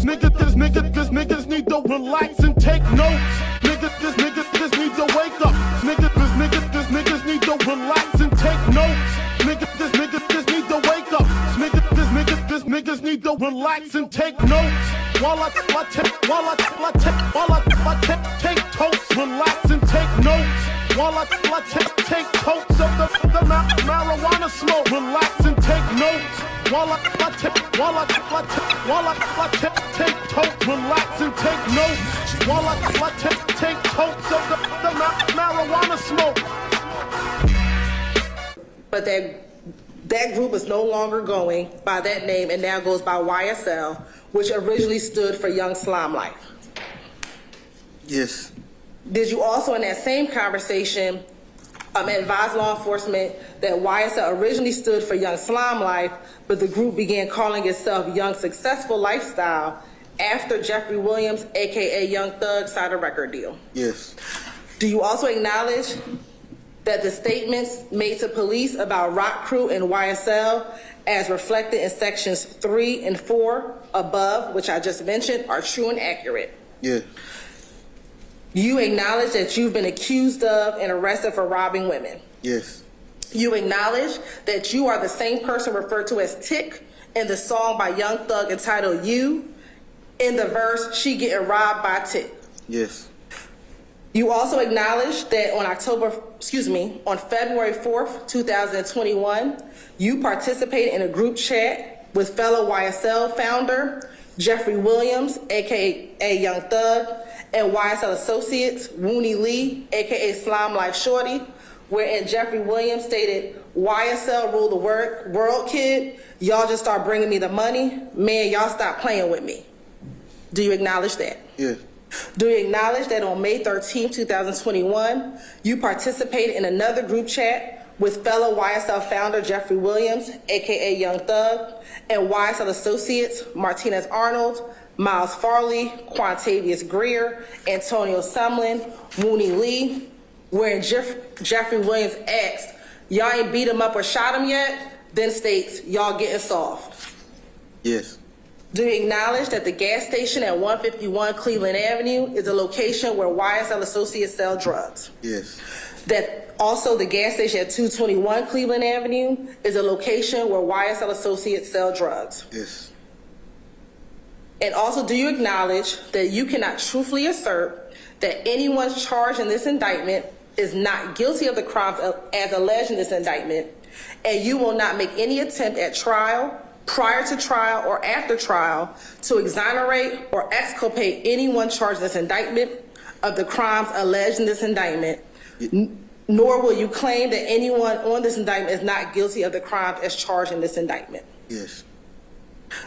Niggas need to relax and take notes. Niggas need to wake up. Niggas need to relax and take notes. Niggas need to wake up. Niggas need to relax and take notes. While I take totes, relax and take notes. While I take totes of the marijuana smoke, relax and take notes. While I take totes, relax and take notes. While I take totes of the marijuana smoke. But that group is no longer going by that name and now goes by YSL, which originally stood for Young Slime Life. Yes. Did you also in that same conversation advise law enforcement that YSL originally stood for Young Slime Life, but the group began calling itself Young Successful Lifestyle after Jeffrey Williams, aka Young Thug, signed a record deal? Yes. Do you also acknowledge that the statements made to police about Rock Crew and YSL, as reflected in sections 3 and 4 above, which I just mentioned, are true and accurate? Yeah. You acknowledge that you've been accused of and arrested for robbing women? Yes. You acknowledge that you are the same person referred to as Tick in the song by Young Thug entitled You, in the verse, She Getting Robbed by Tick? Yes. You also acknowledge that on February 4th, 2021, you participated in a group chat with fellow YSL founder Jeffrey Williams, aka Young Thug, and YSL associates Wooney Lee, aka Slime Life Shorty, wherein Jeffrey Williams stated, YSL rule the world, kid. Y'all just start bringing me the money. Man, y'all stop playing with me. Do you acknowledge that? Yes. Do you acknowledge that on May 13, 2021, you participated in another group chat with fellow YSL founder Jeffrey Williams, aka Young Thug, and YSL associates Martinez Arnold, Miles Farley, Quantavious Greer, Antonio Sumlin, Wooney Lee, wherein Jeffrey Williams asked, y'all ain't beat him up or shot him yet? Then states, y'all getting soft. Yes. Do you acknowledge that the gas station at 151 Cleveland Avenue is a location where YSL associates sell drugs? Yes. That also the gas station at 221 Cleveland Avenue is a location where YSL associates sell drugs? Yes. And also, do you acknowledge that you cannot truthfully assert that anyone charged in this indictment is not guilty of the crimes as alleged in this indictment, and you will not make any attempt at trial, prior to trial, or after trial to exonerate or exculpate anyone charged in this indictment of the crimes alleged in this indictment, nor will you claim that anyone on this indictment is not guilty of the crimes as charged in this indictment? Yes.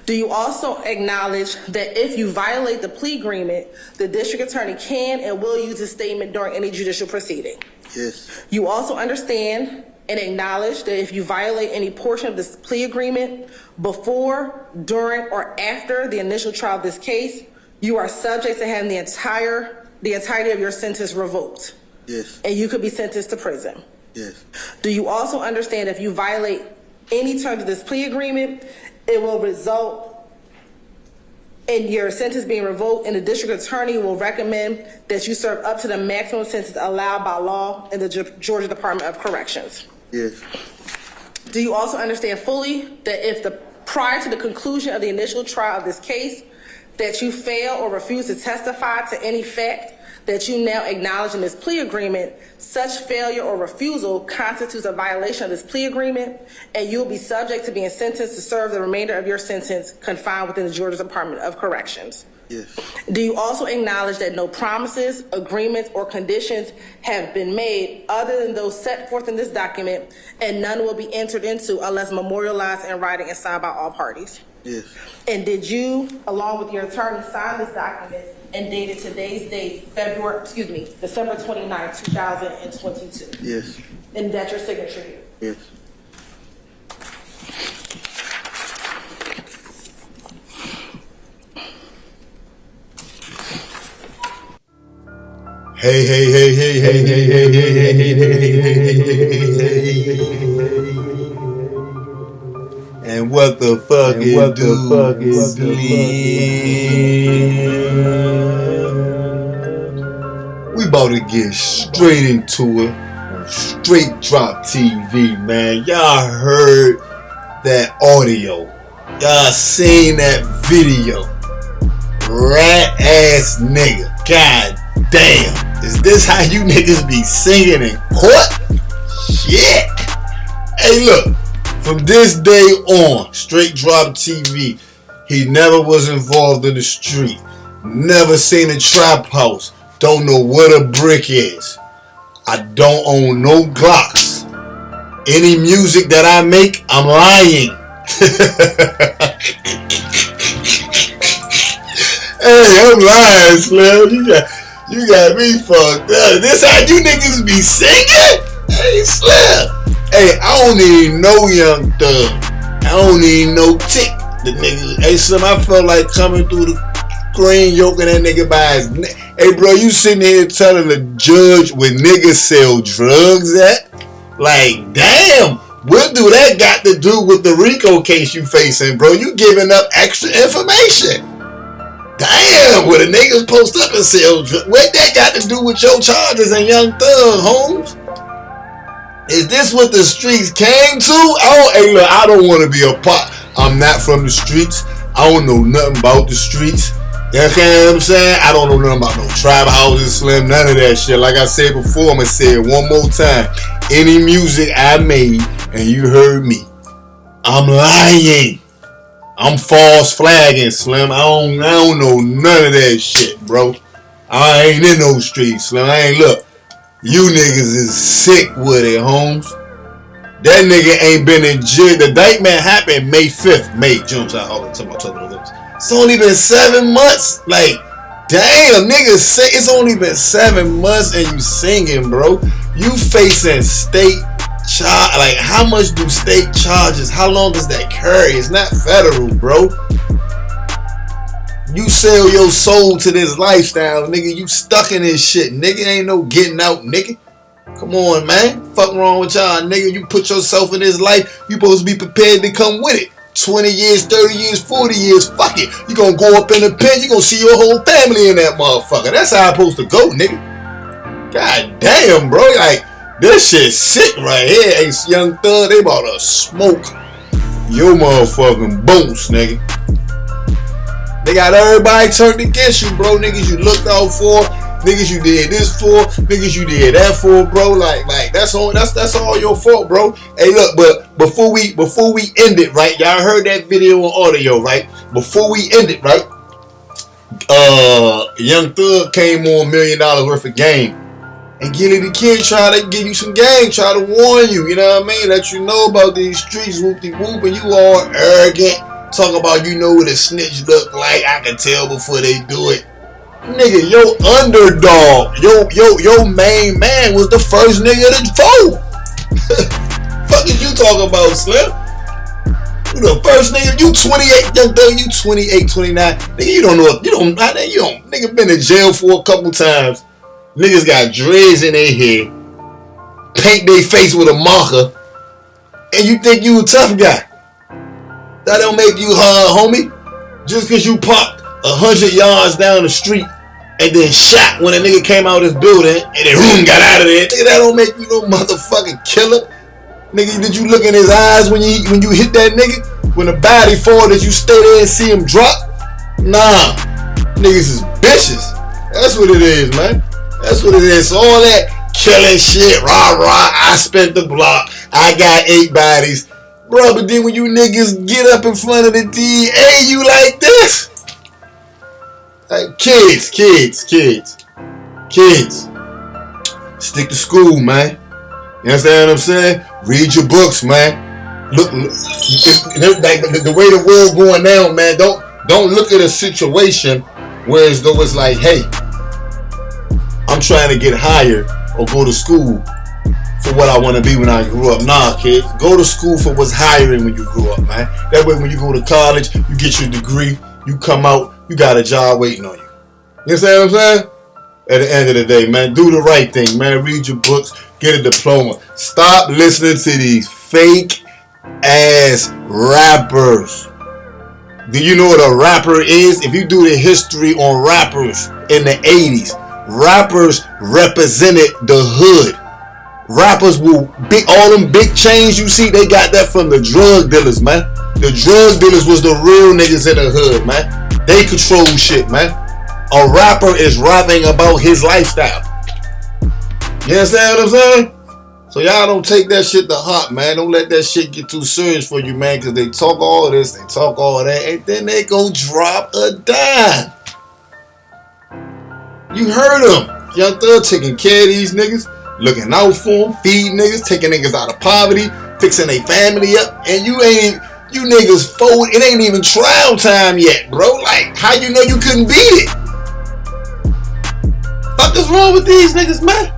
Do you also acknowledge that if you violate the plea agreement, the district attorney can and will use a statement during any judicial proceeding? Yes. You also understand and acknowledge that if you violate any portion of this plea agreement before, during, or after the initial trial of this case, you are subject to having the entirety of your sentence revoked. Yes. And you could be sentenced to prison. Yes. Do you also understand if you violate any terms of this plea agreement, it will result in your sentence being revoked, and the district attorney will recommend that you serve up to the maximum sentence allowed by law in the Georgia Department of Corrections? Yes. Do you also understand fully that if prior to the conclusion of the initial trial of this case, that you fail or refuse to testify to any fact that you now acknowledge in this plea agreement, such failure or refusal constitutes a violation of this plea agreement, and you will be subject to being sentenced to serve the remainder of your sentence confined within the Georgia Department of Corrections? Yes. Do you also acknowledge that no promises, agreements, or conditions have been made other than those set forth in this document, and none will be entered into unless memorialized in writing and signed by all parties? Yes. And did you, along with your attorney, sign this document and dated today's date, December 29, 2022? Yes. And that's your signature here? Yes. And what the fuck is We about to get straight into it on Straight Drop TV, man. Y'all heard that audio. Y'all seen that video. Rat ass nigga. God damn. Is this how you niggas be singing in court? Shit. Hey, look. From this day on, Straight Drop TV, he never was involved in the street. Never seen a trap house. Don't know what a brick is. I don't own no Glocks. Any music that I make, I'm lying. Hey, I'm lying, Slim. You got me fucked up. This how you niggas be singing? Hey, Slim. Hey, I don't even know Young Thug. I don't even know Tick. The nigga. Hey, Slim, I felt like coming through the screen, yoking that nigga by his neck. Hey, bro, you sitting here telling the judge where niggas sell drugs at? Like, damn. What do that got to do with the RICO case you facing, bro? You giving up extra information. Damn, where the niggas post up and sell drugs. What that got to do with your charges and Young Thug, Holmes? Is this what the streets came to? Oh, hey, look, I don't want to be a part. I'm not from the streets. I don't know nothing about the streets. You know what I'm saying? I don't know nothing about no trap houses, Slim, none of that shit. Like I said before, I'm going to say it one more time. Any music I made and you heard me, I'm lying. I'm false flagging, Slim. I don't know none of that shit, bro. I ain't in those streets, Slim. I ain't look. You niggas is sick with it, Holmes. That nigga ain't been in jail. The indictment happened May 5th. June. It's only been 7 months. Like, damn, niggas say it's only been 7 months and you singing, bro. You facing state charge. Like, how much do state charges? How long does that carry? It's not federal, bro. You sell your soul to this lifestyle, nigga. You stuck in this shit, nigga. Ain't no getting out, nigga. Come on, man. Fuck wrong with y'all, nigga. You put yourself in this life. You supposed to be prepared to come with it. 20 years, 30 years, 40 years. Fuck it. You gonna go up in the pen. You gonna see your whole family in that motherfucker. That's how it's supposed to go, nigga. God damn, bro. Like, this shit sick right here. Hey, Young Thug, they about to smoke your motherfucking boots, nigga. They got everybody turned against you, bro. Niggas you looked out for, niggas you did this for, niggas you did that for, bro. Like that's all your fault, bro. Hey, look, but before we end it, right? Y'all heard that video on audio, right? Before we end it, right? Young Thug came on $1 million worth of game. And Gilly the Kid try to give you some game, try to warn you, you know what I mean? Let you know about these streets, whoop-de-whoop, and you all arrogant. Talk about you know what a snitch look like. I can tell before they do it. Nigga, your underdog, your main man was the first nigga to fold. Fuck is you talking about, Slim? You the first nigga, you 28, Young Thug, you 28, 29. Nigga, you don't nigga been in jail for a couple times. Niggas got dreads in their head, paint their face with a marker, and you think you a tough guy. That don't make you hard, homie. Just cause you popped 100 yards down the street and then shot when a nigga came out of this building and then got out of there. Nigga, that don't make you no motherfucking killer. Nigga, did you look in his eyes when you hit that nigga? When the body fall, did you stay there and see him drop? Nah. Niggas is bitches. That's what it is, man. That's what it is. So all that killing shit, rah rah, I spent the block, I got 8 bodies. Bro, but then when you niggas get up in front of the DA, you like this? Like, kids. Stick to school, man. You understand what I'm saying? Read your books, man. Look like the way the world going now, man. Don't look at a situation where as though it's like, hey, I'm trying to get hired or go to school for what I want to be when I grew up. Nah, kid. Go to school for what's hiring when you grew up, man. That way when you go to college, you get your degree, you come out, you got a job waiting on you. You understand what I'm saying? At the end of the day, man, do the right thing, man. Read your books, get a diploma. Stop listening to these fake as rappers. Do you know what a rapper is? If you do the history on rappers in the 80s, rappers represented the hood. Rappers will all them big chains you see, they got that from the drug dealers, man. The drug dealers was the real niggas in the hood, man. They control shit, man. A rapper is rapping about his lifestyle. You understand what I'm saying? So y'all don't take that shit to heart, man. Don't let that shit get too serious for you, man, because they talk all of this, they talk all of that, and then they gon' drop a dime. You heard them. Young Thug taking care of these niggas, looking out for them, feeding niggas, taking niggas out of poverty, fixing their family up, and you niggas fold. It ain't even trial time yet, bro. Like, how you know you couldn't beat it? Fuck is wrong with these niggas, man?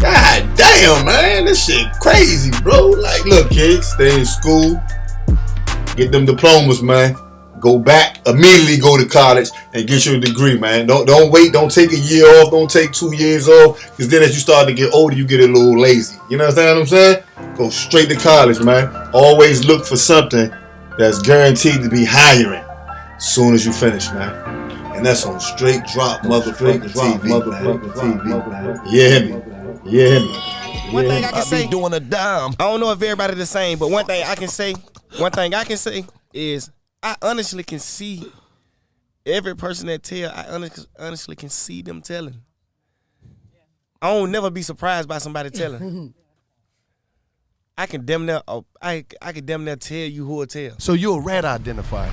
God damn, man, this shit crazy, bro. Like, look, kids, stay in school, get them diplomas, man. Go back, immediately go to college and get your degree, man. Don't wait, don't take a year off, don't take 2 years off, because then as you start to get older, you get a little lazy. You know what I'm saying? Go straight to college, man. Always look for something that's guaranteed to be hiring as soon as you finish, man. And that's on straight drop motherfucking TV, man. Yeah, me. Yeah, man. One thing I can I say, be doing a dime. I don't know if everybody the same, but one thing I can say is I honestly can see every person that tell. I honestly can see them telling. I don't never be surprised by somebody telling. I can damn near tell you who will tell. So you're a rat identifier.